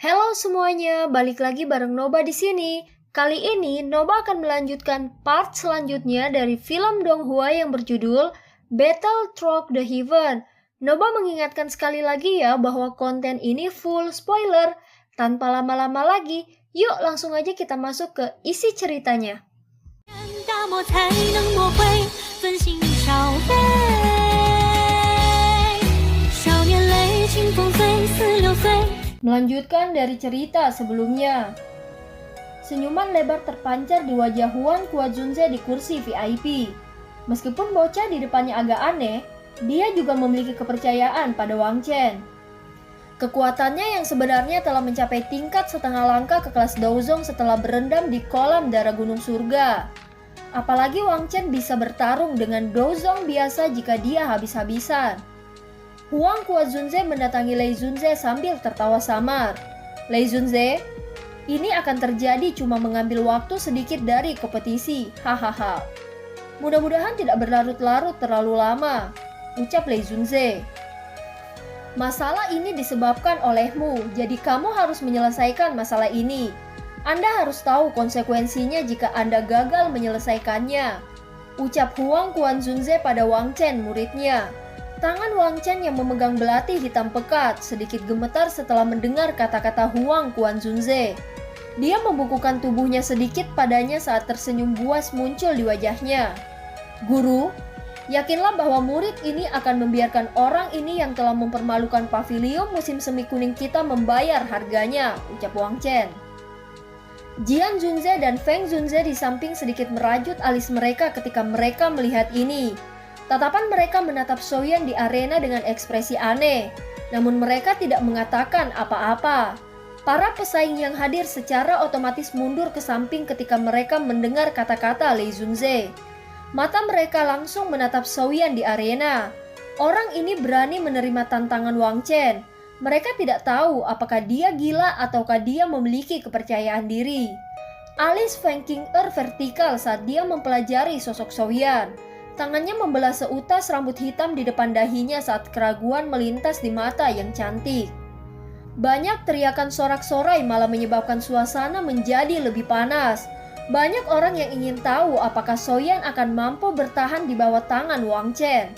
Halo semuanya, balik lagi bareng Noba di sini. Kali ini Noba akan melanjutkan part selanjutnya dari film Donghua yang berjudul Battle Through the Heaven. Noba mengingatkan sekali lagi ya bahwa konten ini full spoiler. Tanpa lama-lama lagi, yuk langsung aja kita masuk ke isi ceritanya. Melanjutkan dari cerita sebelumnya. Senyuman lebar terpancar di wajah Huang Kuazunze di kursi VIP. Meskipun bocah di depannya agak aneh, dia juga memiliki kepercayaan pada Wang Chen. Kekuatannya yang sebenarnya telah mencapai tingkat setengah langkah ke kelas Douzong setelah berendam di kolam darah gunung surga. Apalagi Wang Chen bisa bertarung dengan Douzong biasa jika dia habis-habisan. Huang Kuazunze mendatangi Lei Zunze sambil tertawa samar. Lei Zunze, ini akan terjadi cuma mengambil waktu sedikit dari kompetisi, hahaha. Mudah-mudahan tidak berlarut-larut terlalu lama, ucap Lei Zunze. Masalah ini disebabkan olehmu, jadi kamu harus menyelesaikan masalah ini. Anda harus tahu konsekuensinya jika Anda gagal menyelesaikannya, ucap Huang Kuazunze pada Wang Chen, muridnya. Tangan Wang Chen yang memegang belati hitam pekat sedikit gemetar setelah mendengar kata-kata Huang Kuazunze. Dia membukukan tubuhnya sedikit padanya saat tersenyum buas muncul di wajahnya. Guru, yakinlah bahwa murid ini akan membiarkan orang ini yang telah mempermalukan pavilion musim semi kuning kita membayar harganya, ucap Wang Chen. Jian Zunze dan Feng Zunze di samping sedikit merajut alis mereka ketika mereka melihat ini. Tatapan mereka menatap Soyan di arena dengan ekspresi aneh, namun mereka tidak mengatakan apa-apa. Para pesaing yang hadir secara otomatis mundur ke samping ketika mereka mendengar kata-kata Lei Zunze. Mata mereka langsung menatap Soyan di arena. Orang ini berani menerima tantangan Wang Chen. Mereka tidak tahu apakah dia gila ataukah dia memiliki kepercayaan diri. Alis Feng Qing'er vertikal saat dia mempelajari sosok Soyan. Tangannya membelah seutas rambut hitam di depan dahinya saat keraguan melintas di mata yang cantik. Banyak teriakan sorak-sorai malah menyebabkan suasana menjadi lebih panas. Banyak orang yang ingin tahu apakah Soyan akan mampu bertahan di bawah tangan Wang Chen.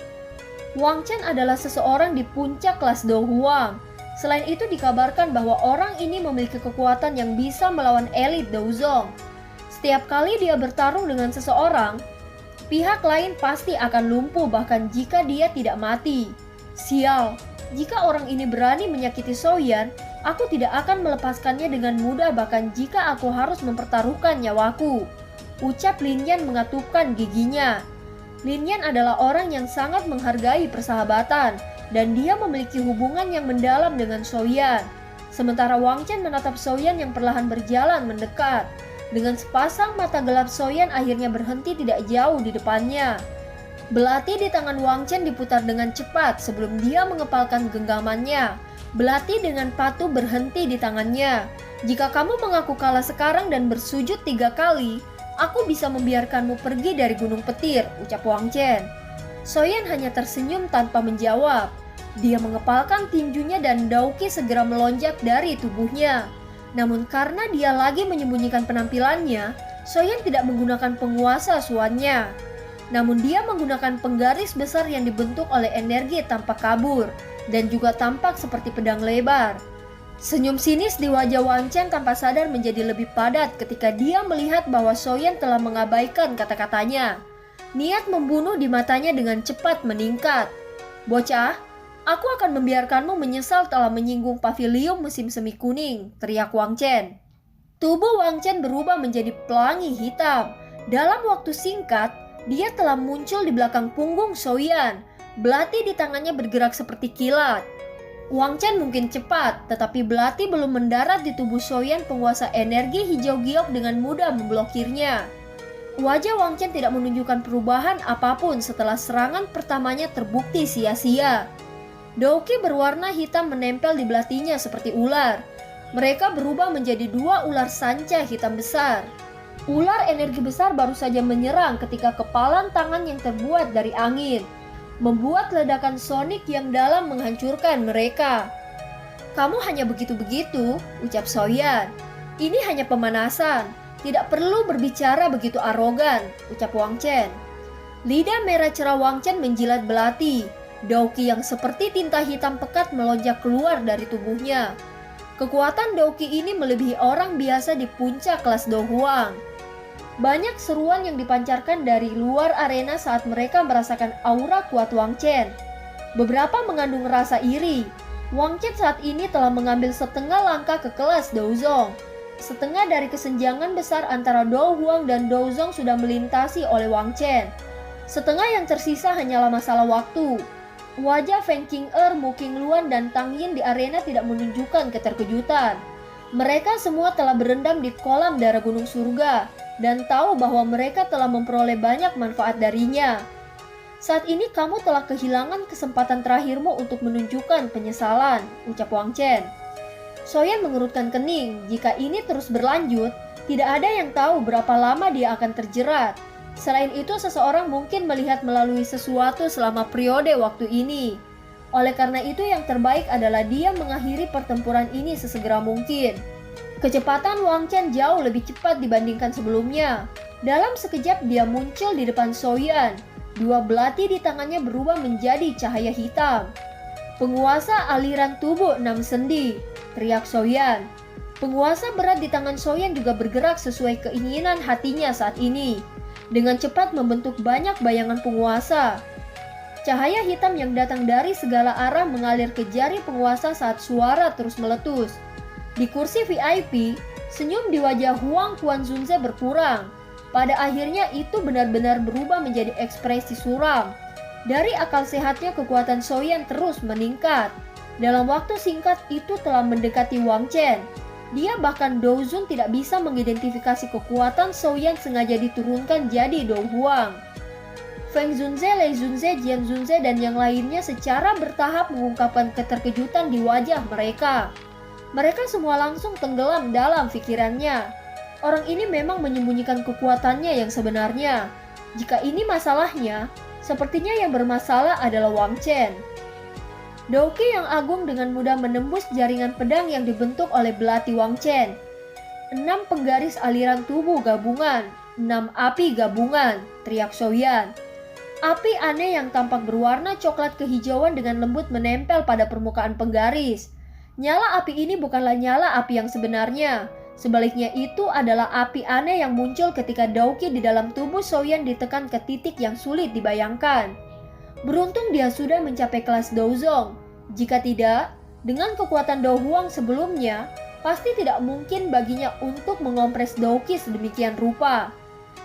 Wang Chen adalah seseorang di puncak kelas Dohuang. Selain itu dikabarkan bahwa orang ini memiliki kekuatan yang bisa melawan elit Douzong. Setiap kali dia bertarung dengan seseorang, pihak lain pasti akan lumpuh bahkan jika dia tidak mati. Sial, jika orang ini berani menyakiti Soyan, aku tidak akan melepaskannya dengan mudah bahkan jika aku harus mempertaruhkan nyawaku, ucap Lin Yan mengatupkan giginya. Lin Yan adalah orang yang sangat menghargai persahabatan dan dia memiliki hubungan yang mendalam dengan Soyan. Sementara Wang Chen menatap Soyan yang perlahan berjalan mendekat. Dengan sepasang mata gelap Soyan akhirnya berhenti tidak jauh di depannya. Belati di tangan Wang Chen diputar dengan cepat sebelum dia mengepalkan genggamannya. Belati dengan patuh berhenti di tangannya. Jika kamu mengaku kalah sekarang dan bersujud 3 kali, aku bisa membiarkanmu pergi dari Gunung Petir, ucap Wang Chen. Soyan hanya tersenyum tanpa menjawab. Dia mengepalkan tinjunya dan Daoki segera melonjak dari tubuhnya. Namun karena dia lagi menyembunyikan penampilannya, Soyan tidak menggunakan penguasa suannya. Namun dia menggunakan penggaris besar yang dibentuk oleh energi tanpa kabur dan juga tampak seperti pedang lebar. Senyum sinis di wajah Wang Chen tanpa sadar menjadi lebih padat ketika dia melihat bahwa Soyan telah mengabaikan kata-katanya. Niat membunuh di matanya dengan cepat meningkat. Bocah, aku akan membiarkanmu menyesal telah menyinggung pavilion musim semi kuning, teriak Wang Chen. Tubuh Wang Chen berubah menjadi pelangi hitam. Dalam waktu singkat, dia telah muncul di belakang punggung Soyan. Belati di tangannya bergerak seperti kilat. Wang Chen mungkin cepat, tetapi belati belum mendarat di tubuh Soyan. Penguasa energi hijau giok dengan mudah memblokirnya. Wajah Wang Chen tidak menunjukkan perubahan apapun setelah serangan pertamanya terbukti sia-sia. Daoki berwarna hitam menempel di belatinya seperti ular. Mereka berubah menjadi 2 ular sanca hitam besar. Ular energi besar baru saja menyerang ketika kepalan tangan yang terbuat dari angin membuat ledakan sonik yang dalam menghancurkan mereka. Kamu hanya begitu-begitu, ucap Soyan. Ini hanya pemanasan, tidak perlu berbicara begitu arogan, ucap Wang Chen. Lidah merah cerah Wang Chen menjilat belati. Douqi yang seperti tinta hitam pekat melonjak keluar dari tubuhnya. Kekuatan Douqi ini melebihi orang biasa di puncak kelas Do Huang. Banyak seruan yang dipancarkan dari luar arena saat mereka merasakan aura kuat Wang Chen. Beberapa mengandung rasa iri. Wang Chen saat ini telah mengambil setengah langkah ke kelas Douzong. Setengah dari kesenjangan besar antara Do Huang dan Douzong sudah melintasi oleh Wang Chen. Setengah yang tersisa hanyalah masalah waktu. Wajah Feng Qing'er, Mu Qingluan, dan Tang Yin di arena tidak menunjukkan keterkejutan. Mereka semua telah berendam di kolam darah gunung surga dan tahu bahwa mereka telah memperoleh banyak manfaat darinya. Saat ini kamu telah kehilangan kesempatan terakhirmu untuk menunjukkan penyesalan, ucap Wang Chen. Soyan mengerutkan kening. Jika ini terus berlanjut, tidak ada yang tahu berapa lama dia akan terjerat. Selain itu, seseorang mungkin melihat melalui sesuatu selama periode waktu ini. Oleh karena itu, yang terbaik adalah dia mengakhiri pertempuran ini sesegera mungkin. Kecepatan Wang Chen jauh lebih cepat dibandingkan sebelumnya. Dalam sekejap dia muncul di depan Soyan. Dua belati di tangannya berubah menjadi cahaya hitam. Penguasa aliran tubuh 6 sendi, teriak Soyan. Penguasa berat di tangan Soyan juga bergerak sesuai keinginan hatinya saat ini. Dengan cepat membentuk banyak bayangan penguasa. Cahaya hitam yang datang dari segala arah mengalir ke jari penguasa saat suara terus meletus. Di kursi VIP, senyum di wajah Huang Quanzunze berkurang. Pada akhirnya itu benar-benar berubah menjadi ekspresi suram. Dari akal sehatnya kekuatan Soyan terus meningkat. Dalam waktu singkat itu telah mendekati Wang Chen. Dia bahkan Douzun tidak bisa mengidentifikasi kekuatan Soyan sengaja diturunkan jadi Do Huang. Feng Zunze, Lei Zunze, Jian Zunze, dan yang lainnya secara bertahap mengungkapkan keterkejutan di wajah mereka. Mereka semua langsung tenggelam dalam pikirannya. Orang ini memang menyembunyikan kekuatannya yang sebenarnya. Jika ini masalahnya, sepertinya yang bermasalah adalah Wang Chen. Douqi yang agung dengan mudah menembus jaringan pedang yang dibentuk oleh belati Wang Chen. 6 penggaris aliran tubuh gabungan, 6 api gabungan, teriak Soyan. Api aneh yang tampak berwarna coklat kehijauan dengan lembut menempel pada permukaan penggaris. Nyala api ini bukanlah nyala api yang sebenarnya. Sebaliknya itu adalah api aneh yang muncul ketika Douqi di dalam tubuh Soyan ditekan ke titik yang sulit dibayangkan. Beruntung dia sudah mencapai kelas Douzong. Jika tidak, dengan kekuatan Do Huang sebelumnya, pasti tidak mungkin baginya untuk mengompres Douqi sedemikian rupa.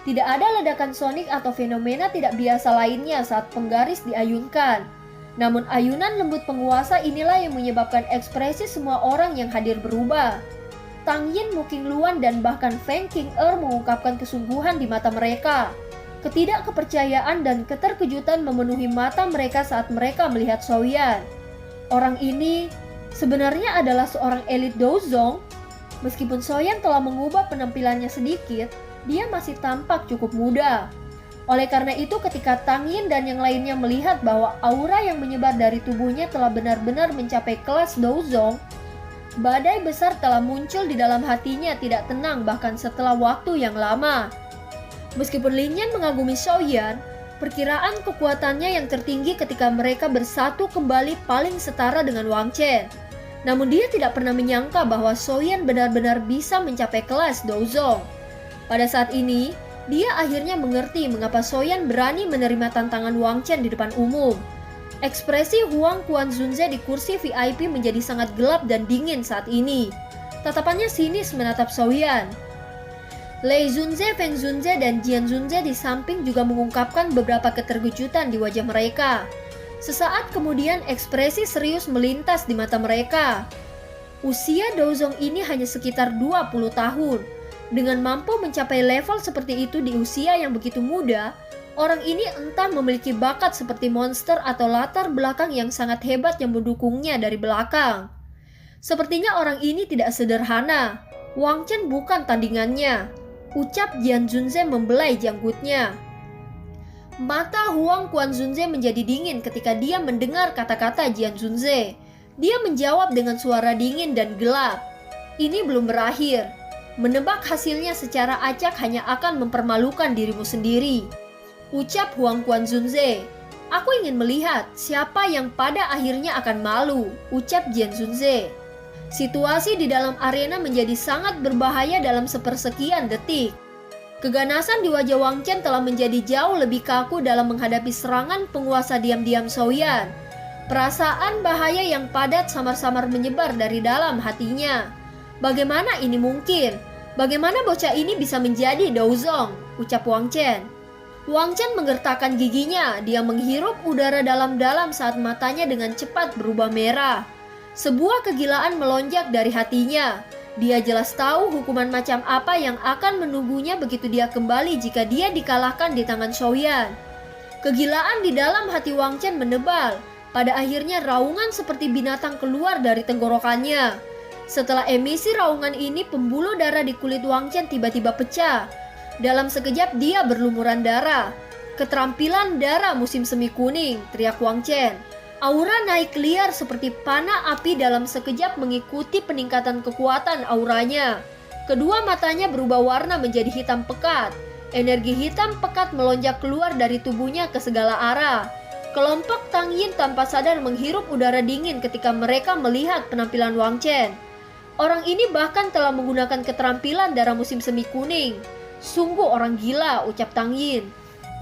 Tidak ada ledakan sonik atau fenomena tidak biasa lainnya saat penggaris diayunkan. Namun ayunan lembut penguasa inilah yang menyebabkan ekspresi semua orang yang hadir berubah. Tang Yin, Mu Qingluan, dan bahkan Feng Qing'er mengungkapkan kesungguhan di mata mereka. Ketidakkepercayaan dan keterkejutan memenuhi mata mereka saat mereka melihat Soyan. Orang ini sebenarnya adalah seorang elit Douzong. Meskipun Soyan telah mengubah penampilannya sedikit, dia masih tampak cukup muda. Oleh karena itu ketika Tang Yin dan yang lainnya melihat bahwa aura yang menyebar dari tubuhnya telah benar-benar mencapai kelas Douzong, badai besar telah muncul di dalam hatinya tidak tenang bahkan setelah waktu yang lama. Meskipun Lin Yan mengagumi Soyan, perkiraan kekuatannya yang tertinggi ketika mereka bersatu kembali paling setara dengan Wang Chen. Namun dia tidak pernah menyangka bahwa Soyan benar-benar bisa mencapai kelas Douzong. Pada saat ini, dia akhirnya mengerti mengapa Soyan berani menerima tantangan Wang Chen di depan umum. Ekspresi Huang Quanzunze di kursi VIP menjadi sangat gelap dan dingin saat ini. Tatapannya sinis menatap Soyan. Lei Zunze, Feng Zunze, dan Jian Zunze di samping juga mengungkapkan beberapa keterkejutan di wajah mereka. Sesaat kemudian ekspresi serius melintas di mata mereka. Usia Douzong ini hanya sekitar 20 tahun. Dengan mampu mencapai level seperti itu di usia yang begitu muda, orang ini entah memiliki bakat seperti monster atau latar belakang yang sangat hebat yang mendukungnya dari belakang. Sepertinya orang ini tidak sederhana. Wang Chen bukan tandingannya, ucap Jian Zunze membelai janggutnya. Mata Huang Quanzunze menjadi dingin ketika dia mendengar kata-kata Jian Zunze. Dia menjawab dengan suara dingin dan gelap. Ini belum berakhir. Menebak hasilnya secara acak hanya akan mempermalukan dirimu sendiri. Ucap Huang Quanzunze. Aku ingin melihat siapa yang pada akhirnya akan malu, ucap Jian Zunze. Situasi di dalam arena menjadi sangat berbahaya dalam sepersekian detik. Keganasan di wajah Wang Chen telah menjadi jauh lebih kaku dalam menghadapi serangan penguasa diam-diam Souyan. Perasaan bahaya yang padat samar-samar menyebar dari dalam hatinya. Bagaimana ini mungkin? Bagaimana bocah ini bisa menjadi Douzong? Ucap Wang Chen. Wang Chen menggertakkan giginya. Dia menghirup udara dalam-dalam saat matanya dengan cepat berubah merah. Sebuah kegilaan melonjak dari hatinya. Dia jelas tahu hukuman macam apa yang akan menunggunya begitu dia kembali jika dia dikalahkan di tangan Souyan. Kegilaan di dalam hati Wang Chen menebal. Pada akhirnya raungan seperti binatang keluar dari tenggorokannya. Setelah emisi raungan ini, pembuluh darah di kulit Wang Chen tiba-tiba pecah. Dalam sekejap dia berlumuran darah. Keterampilan darah musim semi kuning, teriak Wang Chen. Aura naik liar seperti panah api dalam sekejap mengikuti peningkatan kekuatan auranya. Kedua matanya berubah warna menjadi hitam pekat. Energi hitam pekat melonjak keluar dari tubuhnya ke segala arah. Kelompok Tang Yin tanpa sadar menghirup udara dingin ketika mereka melihat penampilan Wang Chen. Orang ini bahkan telah menggunakan keterampilan darah musim semi kuning. Sungguh orang gila, ucap Tang Yin.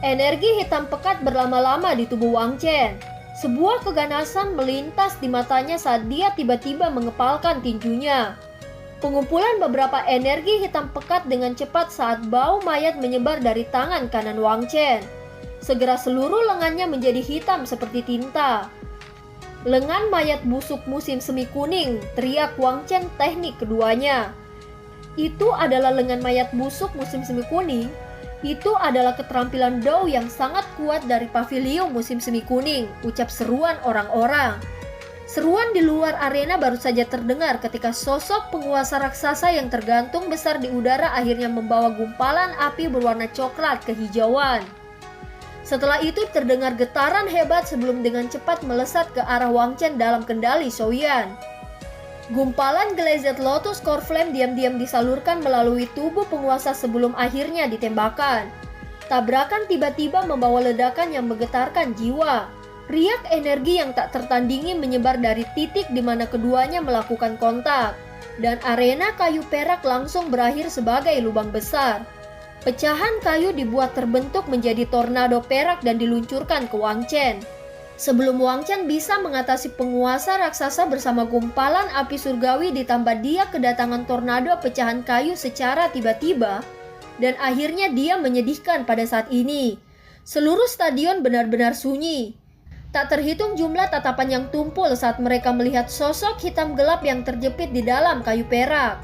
Energi hitam pekat berlama-lama di tubuh Wang Chen. Sebuah keganasan melintas di matanya saat dia tiba-tiba mengepalkan tinjunya. Pengumpulan beberapa energi hitam pekat dengan cepat saat bau mayat menyebar dari tangan kanan Wang Chen. Segera seluruh lengannya menjadi hitam seperti tinta. Lengan mayat busuk musim semi kuning, teriak Wang Chen teknik keduanya. Itu adalah lengan mayat busuk musim semi kuning. Itu adalah keterampilan Dou yang sangat kuat dari pavilion musim semi kuning, ucap seruan orang-orang. Seruan di luar arena baru saja terdengar ketika sosok penguasa raksasa yang tergantung besar di udara akhirnya membawa gumpalan api berwarna coklat kehijauan. Setelah itu terdengar getaran hebat sebelum dengan cepat melesat ke arah Wang Chen dalam kendali Souyan. Gumpalan Glazed Lotus Core Flame diam-diam disalurkan melalui tubuh penguasa sebelum akhirnya ditembakkan. Tabrakan tiba-tiba membawa ledakan yang menggetarkan jiwa. Riak energi yang tak tertandingi menyebar dari titik di mana keduanya melakukan kontak. Dan arena kayu perak langsung berakhir sebagai lubang besar. Pecahan kayu dibuat terbentuk menjadi tornado perak dan diluncurkan ke Wang Chen. Sebelum Wang Chen bisa mengatasi penguasa raksasa bersama gumpalan api surgawi ditambah dia kedatangan tornado pecahan kayu secara tiba-tiba, dan akhirnya dia menyedihkan pada saat ini. Seluruh stadion benar-benar sunyi. Tak terhitung jumlah tatapan yang tumpul saat mereka melihat sosok hitam gelap yang terjepit di dalam kayu perak.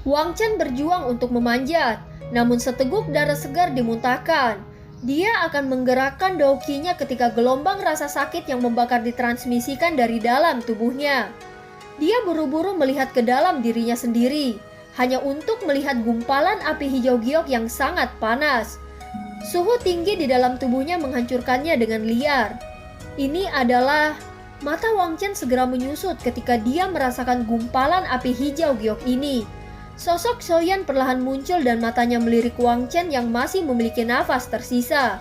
Wang Chen berjuang untuk memanjat, namun seteguk darah segar dimuntahkan. Dia akan menggerakkan doukinya ketika gelombang rasa sakit yang membakar ditransmisikan dari dalam tubuhnya. Dia buru-buru melihat ke dalam dirinya sendiri, hanya untuk melihat gumpalan api hijau giok yang sangat panas. Suhu tinggi di dalam tubuhnya menghancurkannya dengan liar. Ini adalah... Mata Wang Chen segera menyusut ketika dia merasakan gumpalan api hijau giok ini. Sosok Souyan perlahan muncul dan matanya melirik Wang Chen yang masih memiliki nafas tersisa.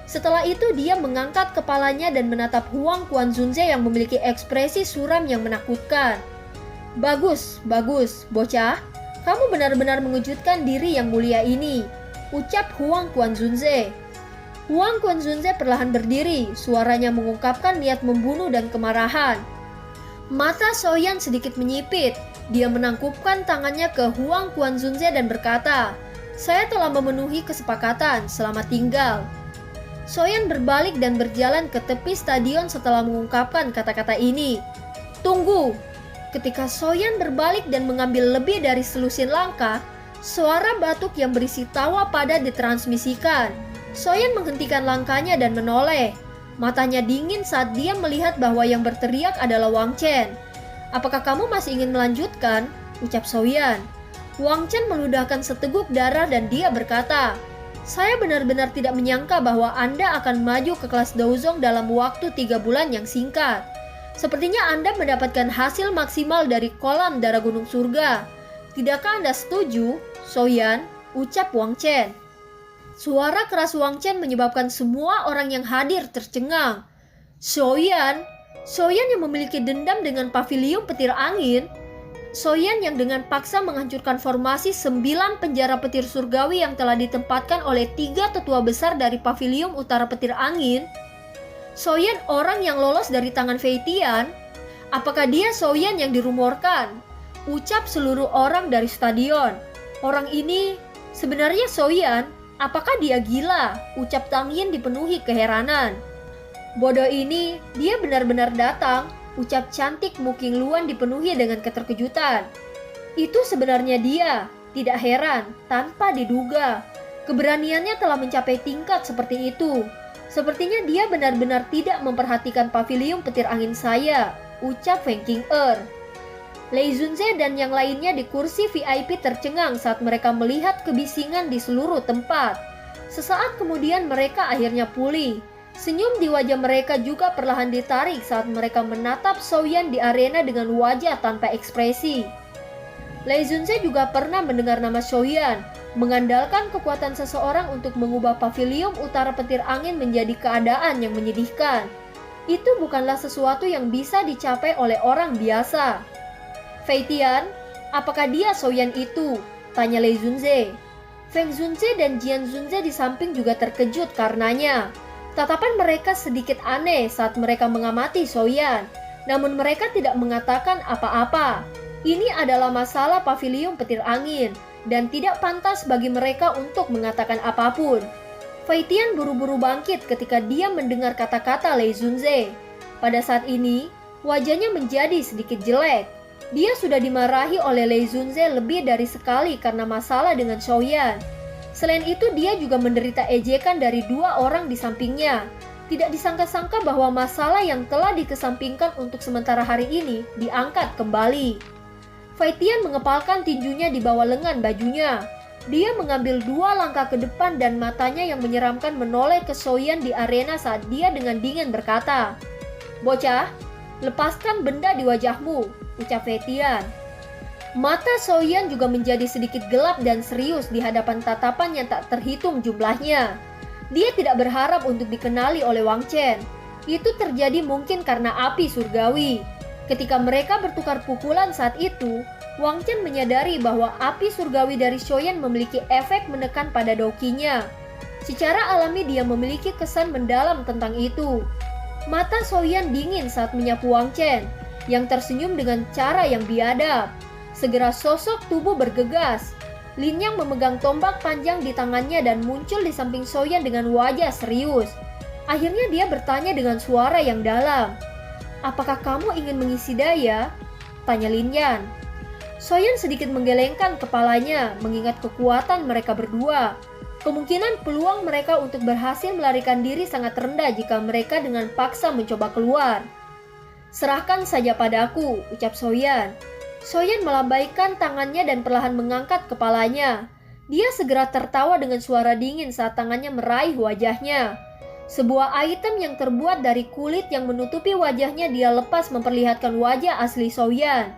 Setelah itu dia mengangkat kepalanya dan menatap Huang Quanzunze yang memiliki ekspresi suram yang menakutkan. Bagus, bagus, bocah. Kamu benar-benar mengejutkan diri yang mulia ini, ucap Huang Quanzunze. Huang Quanzunze perlahan berdiri, suaranya mengungkapkan niat membunuh dan kemarahan. Mata Souyan sedikit menyipit. Dia menangkupkan tangannya ke Huang Quanzunze dan berkata, "Saya telah memenuhi kesepakatan, selamat tinggal." Souyan berbalik dan berjalan ke tepi stadion setelah mengungkapkan kata-kata ini. "Tunggu!" Ketika Souyan berbalik dan mengambil lebih dari selusin langkah, suara batuk yang berisi tawa padat ditransmisikan. Souyan menghentikan langkahnya dan menoleh. Matanya dingin saat dia melihat bahwa yang berteriak adalah Wang Chen. "Apakah kamu masih ingin melanjutkan?" ucap Souyan. Wang Chen meludahkan seteguk darah dan dia berkata, "Saya benar-benar tidak menyangka bahwa Anda akan maju ke kelas Douzong dalam waktu 3 bulan yang singkat. Sepertinya Anda mendapatkan hasil maksimal dari kolam darah gunung surga. Tidakkah Anda setuju, Soyan? Ucap Wang Chen. Suara keras Wang Chen menyebabkan semua orang yang hadir tercengang. Soyan yang memiliki dendam dengan pavilion petir angin. Soyan yang dengan paksa menghancurkan formasi 9 penjara petir surgawi yang telah ditempatkan oleh 3 tetua besar dari pavilion utara petir angin. Soyan orang yang lolos dari tangan Fei Tian. Apakah dia Soyan yang dirumorkan? Ucap seluruh orang dari stadion. Orang ini sebenarnya Soyan. Apakah dia gila? Ucap Tang Yin dipenuhi keheranan. Bodoh ini, dia benar-benar datang. Ucap cantik Mu Qingluan dipenuhi dengan keterkejutan. Itu sebenarnya dia. Tidak heran, tanpa diduga. Keberaniannya telah mencapai tingkat seperti itu. Sepertinya dia benar-benar tidak memperhatikan pavilion petir angin saya. Ucap Feng Qing'er. Lei Junze dan yang lainnya di kursi VIP tercengang saat mereka melihat kebisingan di seluruh tempat. Sesaat kemudian mereka akhirnya pulih. Senyum di wajah mereka juga perlahan ditarik saat mereka menatap Soyan di arena dengan wajah tanpa ekspresi. Lei Junze juga pernah mendengar nama Soyan, mengandalkan kekuatan seseorang untuk mengubah pavilion utara petir angin menjadi keadaan yang menyedihkan. Itu bukanlah sesuatu yang bisa dicapai oleh orang biasa. Fei Tian, apakah dia Soyan itu? Tanya Lei Junze. Feng Junze dan Jian Junze di samping juga terkejut karenanya. Tatapan mereka sedikit aneh saat mereka mengamati Soyan. Namun mereka tidak mengatakan apa-apa. Ini adalah masalah pavilion petir angin dan tidak pantas bagi mereka untuk mengatakan apapun. Fei Tian buru-buru bangkit ketika dia mendengar kata-kata Lei Junze. Pada saat ini, wajahnya menjadi sedikit jelek. Dia sudah dimarahi oleh Lei Junze lebih dari sekali karena masalah dengan Soyan. Selain itu, dia juga menderita ejekan dari 2 orang di sampingnya. Tidak disangka-sangka bahwa masalah yang telah dikesampingkan untuk sementara hari ini diangkat kembali. Fei Tian mengepalkan tinjunya di bawah lengan bajunya. Dia mengambil 2 langkah ke depan dan matanya yang menyeramkan menoleh ke Soyan di arena saat dia dengan dingin berkata, "Bocah, lepaskan benda di wajahmu," ucap Fei Tian. Mata Soyan juga menjadi sedikit gelap dan serius di hadapan tatapan yang tak terhitung jumlahnya. Dia tidak berharap untuk dikenali oleh Wang Chen. Itu terjadi mungkin karena api surgawi. Ketika mereka bertukar pukulan saat itu, Wang Chen menyadari bahwa api surgawi dari Soyan memiliki efek menekan pada dokinya. Secara alami dia memiliki kesan mendalam tentang itu. Mata Soyan dingin saat menyapu Wang Chen, yang tersenyum dengan cara yang biadab. Segera sosok tubuh bergegas. Lin Yang memegang tombak panjang di tangannya dan muncul di samping Soyan dengan wajah serius. Akhirnya dia bertanya dengan suara yang dalam. "Apakah kamu ingin mengisi daya?" tanya Lin Yang. Soyan sedikit menggelengkan kepalanya mengingat kekuatan mereka berdua. Kemungkinan peluang mereka untuk berhasil melarikan diri sangat rendah jika mereka dengan paksa mencoba keluar. "Serahkan saja padaku," ucap Soyan. Soyan melambaikan tangannya dan perlahan mengangkat kepalanya. Dia segera tertawa dengan suara dingin saat tangannya meraih wajahnya. Sebuah item yang terbuat dari kulit yang menutupi wajahnya dia lepas memperlihatkan wajah asli Soyan.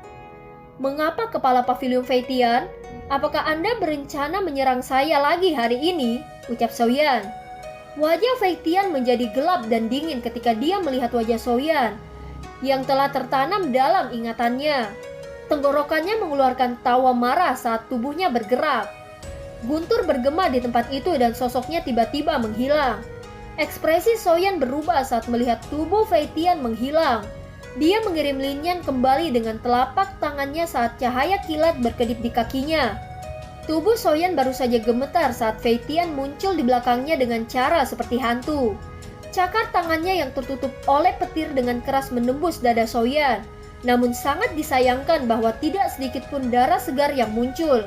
"Mengapa kepala pavilion Fei Tian? Apakah Anda berencana menyerang saya lagi hari ini?" ucap Soyan. Wajah Fei Tian menjadi gelap dan dingin ketika dia melihat wajah Soyan yang telah tertanam dalam ingatannya. Tenggorokannya mengeluarkan tawa marah saat tubuhnya bergerak. Guntur bergema di tempat itu dan sosoknya tiba-tiba menghilang. Ekspresi Soyan berubah saat melihat tubuh Fei Tian menghilang. Dia mengirim Lin Yan kembali dengan telapak tangannya saat cahaya kilat berkedip di kakinya. Tubuh Soyan baru saja gemetar saat Fei Tian muncul di belakangnya dengan cara seperti hantu. Cakar tangannya yang tertutup oleh petir dengan keras menembus dada Soyan. Namun sangat disayangkan bahwa tidak sedikit pun darah segar yang muncul.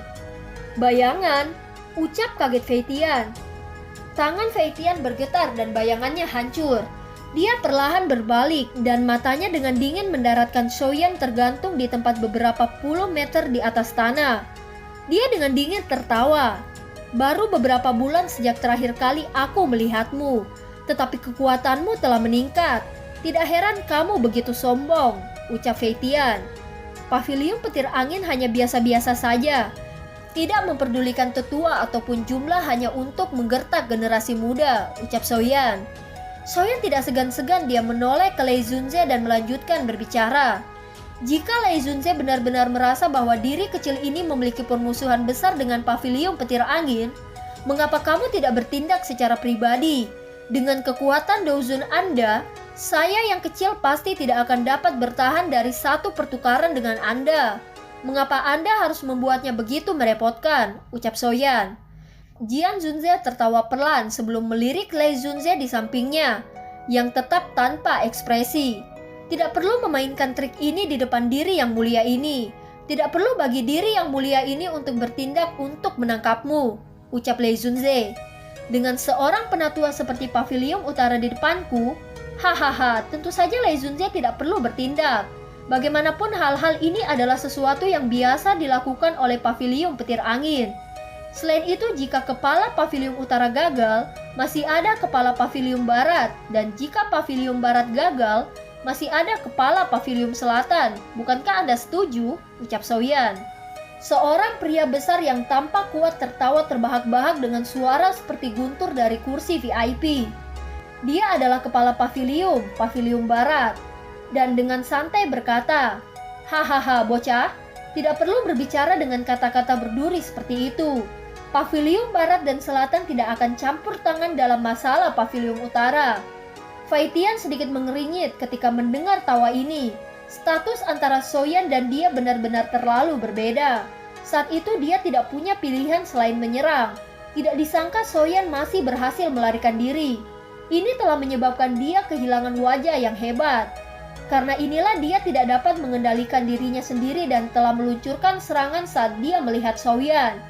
"Bayangan," ucap kaget Fei Tian. Tangan Fei Tian bergetar dan bayangannya hancur. Dia perlahan berbalik dan matanya dengan dingin mendaratkan Soyan tergantung di tempat beberapa puluh meter di atas tanah. Dia dengan dingin tertawa. "Baru beberapa bulan sejak terakhir kali aku melihatmu, tetapi kekuatanmu telah meningkat. Tidak heran kamu begitu sombong, ucap Fei Tian. Paviliun petir angin hanya biasa-biasa saja. Tidak memperdulikan tetua ataupun jumlah hanya untuk menggertak generasi muda, ucap Soyan. Soyan tidak segan-segan dia menoleh ke Lei Zunze dan melanjutkan berbicara. Jika Lei Zunze benar-benar merasa bahwa diri kecil ini memiliki permusuhan besar dengan paviliun petir angin, mengapa kamu tidak bertindak secara pribadi? Dengan kekuatan Douzun Anda, saya yang kecil pasti tidak akan dapat bertahan dari satu pertukaran dengan Anda. Mengapa Anda harus membuatnya begitu merepotkan? Ucap Soyan. Jian Zunze tertawa pelan sebelum melirik Lei Zunze di sampingnya, yang tetap tanpa ekspresi. Tidak perlu memainkan trik ini di depan diri yang mulia ini. Tidak perlu bagi diri yang mulia ini untuk bertindak untuk menangkapmu, ucap Lei Zunze. Dengan seorang penatua seperti Paviliun Utara di depanku, hahaha, tentu saja Lei Zunze tidak perlu bertindak. Bagaimanapun hal-hal ini adalah sesuatu yang biasa dilakukan oleh Paviliun Petir Angin. Selain itu, jika kepala Paviliun Utara gagal, masih ada kepala Paviliun Barat, dan jika Paviliun Barat gagal, masih ada kepala Paviliun Selatan. Bukankah Anda setuju? Ucap Soyan. Seorang pria besar yang tampak kuat tertawa terbahak-bahak dengan suara seperti guntur dari kursi VIP. Dia adalah kepala Paviliun Barat. Dan dengan santai berkata, hahaha bocah, tidak perlu berbicara dengan kata-kata berduri seperti itu. Paviliun Barat dan Selatan tidak akan campur tangan dalam masalah Paviliun Utara. Fei Tian sedikit mengeringit ketika mendengar tawa ini. Status antara Soyan dan dia benar-benar terlalu berbeda. Saat itu dia tidak punya pilihan selain menyerang. Tidak disangka Soyan masih berhasil melarikan diri. Ini telah menyebabkan dia kehilangan wajah yang hebat. Karena inilah dia tidak dapat mengendalikan dirinya sendiri dan telah meluncurkan serangan saat dia melihat Soyan.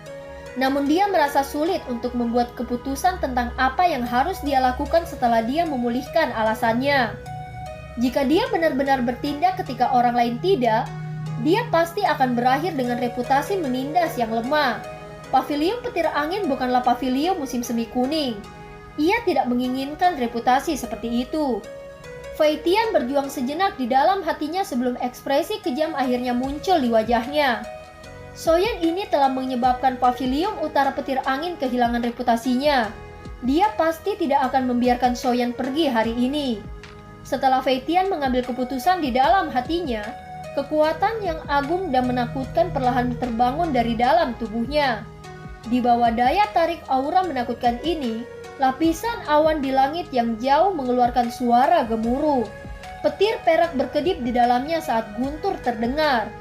Namun dia merasa sulit untuk membuat keputusan tentang apa yang harus dia lakukan setelah dia memulihkan alasannya. Jika dia benar-benar bertindak ketika orang lain tidak, dia pasti akan berakhir dengan reputasi menindas yang lemah. Paviliun Petir Angin bukanlah paviliun musim semi kuning. Ia tidak menginginkan reputasi seperti itu. Fei Tian berjuang sejenak di dalam hatinya sebelum ekspresi kejam akhirnya muncul di wajahnya. Soyan ini telah menyebabkan Paviliun Utara Petir Angin kehilangan reputasinya. Dia pasti tidak akan membiarkan Soyan pergi hari ini. Setelah Fei Tian mengambil keputusan di dalam hatinya, kekuatan yang agung dan menakutkan perlahan terbangun dari dalam tubuhnya. Di bawah daya tarik aura menakutkan ini, lapisan awan di langit yang jauh mengeluarkan suara gemuruh. Petir perak berkedip di dalamnya saat guntur terdengar.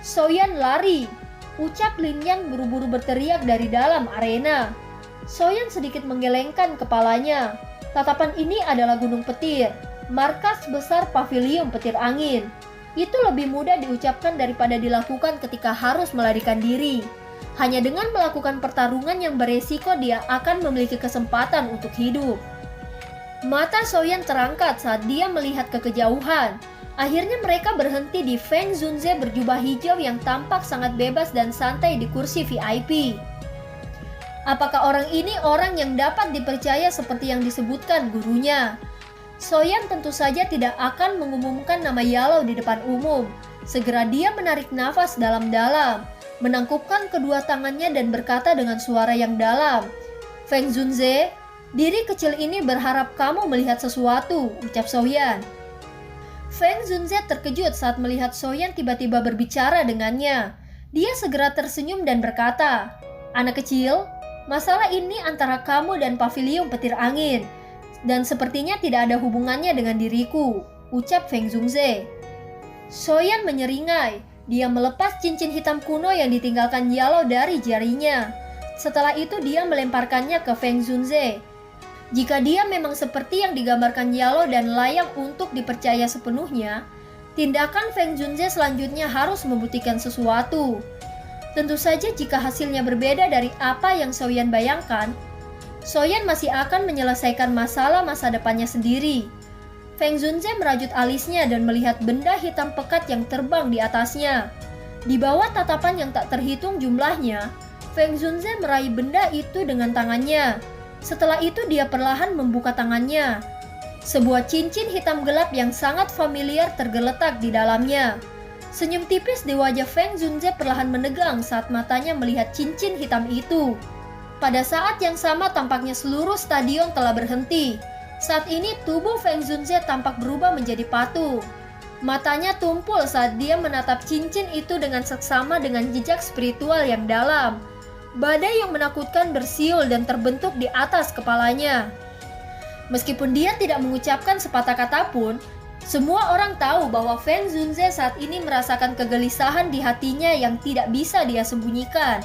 Soyan lari, ucap Lin Yang buru-buru berteriak dari dalam arena. Soyan sedikit menggelengkan kepalanya. Tatapan ini adalah gunung petir, markas besar Paviliun Petir Angin. Itu lebih mudah diucapkan daripada dilakukan ketika harus melarikan diri. Hanya dengan melakukan pertarungan yang beresiko dia akan memiliki kesempatan untuk hidup. Mata Soyan terangkat saat dia melihat ke kejauhan. Akhirnya mereka berhenti di Feng Zunze berjubah hijau yang tampak sangat bebas dan santai di kursi VIP. Apakah orang ini orang yang dapat dipercaya seperti yang disebutkan gurunya? Soyan tentu saja tidak akan mengumumkan nama Yalo di depan umum. Segera dia menarik nafas dalam-dalam, menangkupkan kedua tangannya dan berkata dengan suara yang dalam, Feng Zunze, diri kecil ini berharap kamu melihat sesuatu, ucap Soyan. Feng Zunze terkejut saat melihat Soyan tiba-tiba berbicara dengannya. Dia segera tersenyum dan berkata, anak kecil, masalah ini antara kamu dan Paviliun Petir Angin, dan sepertinya tidak ada hubungannya dengan diriku, ucap Feng Zunze. Soyan menyeringai. Dia melepas cincin hitam kuno yang ditinggalkan Yalo dari jarinya. Setelah itu dia melemparkannya ke Feng Zunze. Jika dia memang seperti yang digambarkan Yalo dan layak untuk dipercaya sepenuhnya, tindakan Feng Zunze selanjutnya harus membuktikan sesuatu. Tentu saja jika hasilnya berbeda dari apa yang Soyan bayangkan, Soyan masih akan menyelesaikan masalah masa depannya sendiri. Feng Zunze merajut alisnya dan melihat benda hitam pekat yang terbang di atasnya. Di bawah tatapan yang tak terhitung jumlahnya, Feng Zunze meraih benda itu dengan tangannya. Setelah itu dia perlahan membuka tangannya. Sebuah cincin hitam gelap yang sangat familiar tergeletak di dalamnya. Senyum tipis di wajah Feng Zunze perlahan menegang saat matanya melihat cincin hitam itu. Pada saat yang sama tampaknya seluruh stadion telah berhenti. Saat ini tubuh Feng Zunze tampak berubah menjadi patung. Matanya tumpul saat dia menatap cincin itu dengan seksama dengan jejak spiritual yang dalam. Badai yang menakutkan bersiul dan terbentuk di atas kepalanya. Meskipun dia tidak mengucapkan sepatah kata pun, semua orang tahu bahwa Feng Zunze saat ini merasakan kegelisahan di hatinya yang tidak bisa dia sembunyikan.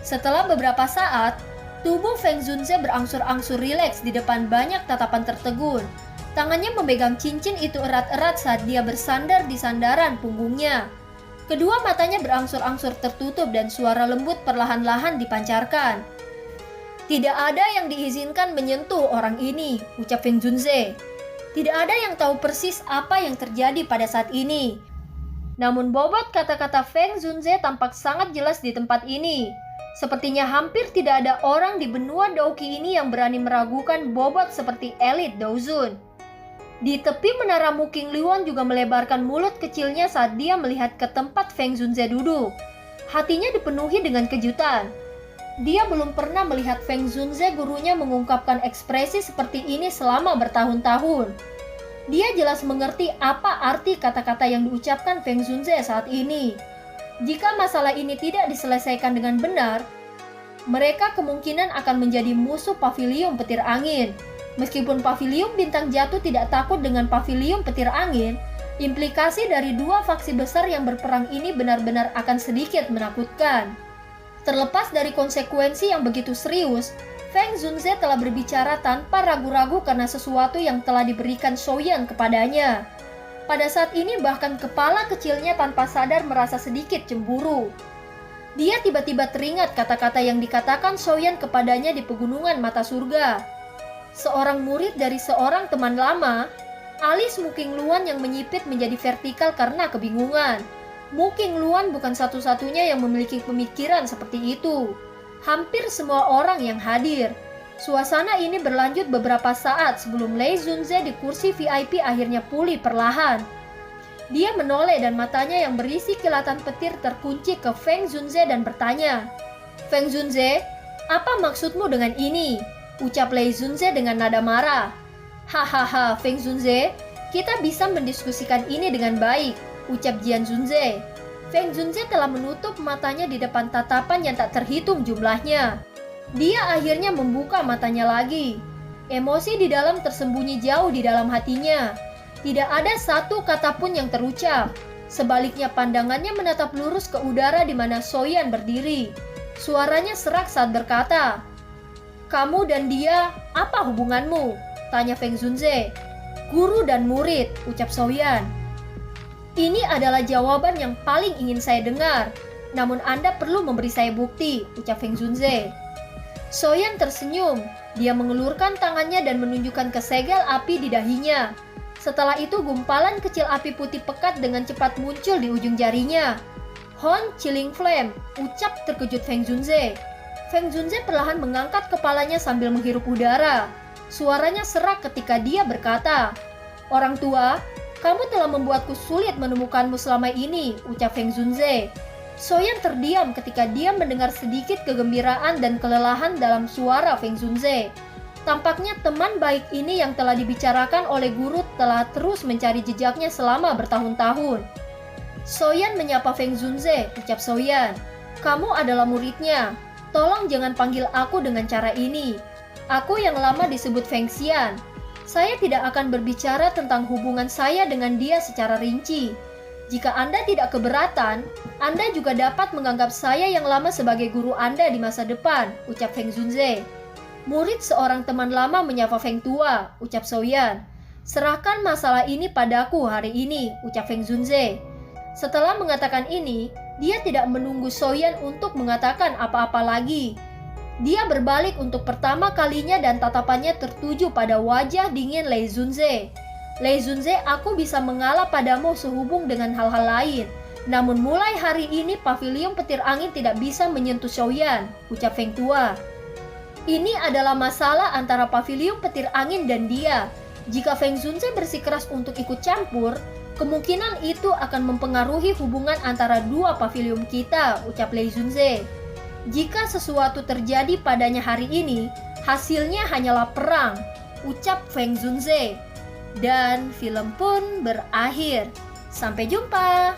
Setelah beberapa saat, tubuh Feng Zunze berangsur-angsur rileks di depan banyak tatapan tertegun. Tangannya memegang cincin itu erat-erat saat dia bersandar di sandaran punggungnya. Kedua matanya berangsur-angsur tertutup dan suara lembut perlahan-lahan dipancarkan. Tidak ada yang diizinkan menyentuh orang ini, ucap Feng Zunze. Tidak ada yang tahu persis apa yang terjadi pada saat ini. Namun bobot kata-kata Feng Zunze tampak sangat jelas di tempat ini. Sepertinya hampir tidak ada orang di benua Douqi ini yang berani meragukan bobot seperti elit Douzun. Di tepi menara Muking Liuan juga melebarkan mulut kecilnya saat dia melihat ke tempat Feng Zunze duduk. Hatinya dipenuhi dengan kejutan. Dia belum pernah melihat Feng Zunze gurunya mengungkapkan ekspresi seperti ini selama bertahun-tahun. Dia jelas mengerti apa arti kata-kata yang diucapkan Feng Zunze saat ini. Jika masalah ini tidak diselesaikan dengan benar, mereka kemungkinan akan menjadi musuh Paviliun Petir Angin. Meskipun Paviliun Bintang Jatuh tidak takut dengan Paviliun Petir Angin, implikasi dari dua faksi besar yang berperang ini benar-benar akan sedikit menakutkan. Terlepas dari konsekuensi yang begitu serius, Feng Zunze telah berbicara tanpa ragu-ragu karena sesuatu yang telah diberikan Souyan kepadanya. Pada saat ini bahkan kepala kecilnya tanpa sadar merasa sedikit cemburu. Dia tiba-tiba teringat kata-kata yang dikatakan Souyan kepadanya di pegunungan mata surga. Seorang murid dari seorang teman lama, alis Muking Luan yang menyipit menjadi vertikal karena kebingungan. Muking Luan bukan satu-satunya yang memiliki pemikiran seperti itu. Hampir semua orang yang hadir. Suasana ini berlanjut beberapa saat sebelum Lei Zunze di kursi VIP akhirnya pulih perlahan. Dia menoleh dan matanya yang berisi kilatan petir terkunci ke Feng Zunze dan bertanya, "Feng Zunze, apa maksudmu dengan ini?" ucap Lei Zunze dengan nada marah. "Hahaha, Feng Zunze, kita bisa mendiskusikan ini dengan baik," ucap Jian Zunze. Feng Zunze telah menutup matanya di depan tatapan yang tak terhitung jumlahnya. Dia akhirnya membuka matanya lagi. Emosi di dalam tersembunyi jauh di dalam hatinya. Tidak ada satu kata pun yang terucap. Sebaliknya pandangannya menatap lurus ke udara di mana Souyan berdiri. Suaranya serak saat berkata, "Kamu dan dia, apa hubunganmu?" tanya Feng Zunze. "Guru dan murid," ucap Souyan. "Ini adalah jawaban yang paling ingin saya dengar. Namun Anda perlu memberi saya bukti," ucap Feng Zunze. Souyan tersenyum. Dia mengelurkan tangannya dan menunjukkan ke segel api di dahinya. Setelah itu gumpalan kecil api putih pekat dengan cepat muncul di ujung jarinya. "Hon Chilling Flame," ucap terkejut Feng Zunze. Feng Zunze perlahan mengangkat kepalanya sambil menghirup udara. Suaranya serak ketika dia berkata, "Orang tua, kamu telah membuatku sulit menemukanmu selama ini," ucap Feng Zunze. Souyan terdiam ketika dia mendengar sedikit kegembiraan dan kelelahan dalam suara Feng Zunze. Tampaknya teman baik ini yang telah dibicarakan oleh guru telah terus mencari jejaknya selama bertahun-tahun. "Souyan menyapa Feng Zunze," ucap Souyan. "Kamu adalah muridnya. Tolong jangan panggil aku dengan cara ini. Aku yang lama disebut Feng Xian. Saya tidak akan berbicara tentang hubungan saya dengan dia secara rinci. Jika Anda tidak keberatan, Anda juga dapat menganggap saya yang lama sebagai guru Anda di masa depan," ucap Feng Zunze. "Murid seorang teman lama menyapa Feng Tua," ucap Souyan. "Serahkan masalah ini padaku hari ini," ucap Feng Zunze. Setelah mengatakan ini, dia tidak menunggu Souyan untuk mengatakan apa-apa lagi. Dia berbalik untuk pertama kalinya dan tatapannya tertuju pada wajah dingin Lei Zunze. "Lei Zunze, aku bisa mengalah padamu sehubung dengan hal-hal lain. Namun mulai hari ini Paviliun Petir Angin tidak bisa menyentuh Souyan," ucap Feng Tua. "Ini adalah masalah antara Paviliun Petir Angin dan dia. Jika Feng Zunze bersikeras untuk ikut campur, kemungkinan itu akan mempengaruhi hubungan antara dua pavilion kita, ucap Lei Zunze. Jika sesuatu terjadi padanya hari ini, hasilnya hanyalah perang, ucap Feng Zunze. Dan film pun berakhir. Sampai jumpa.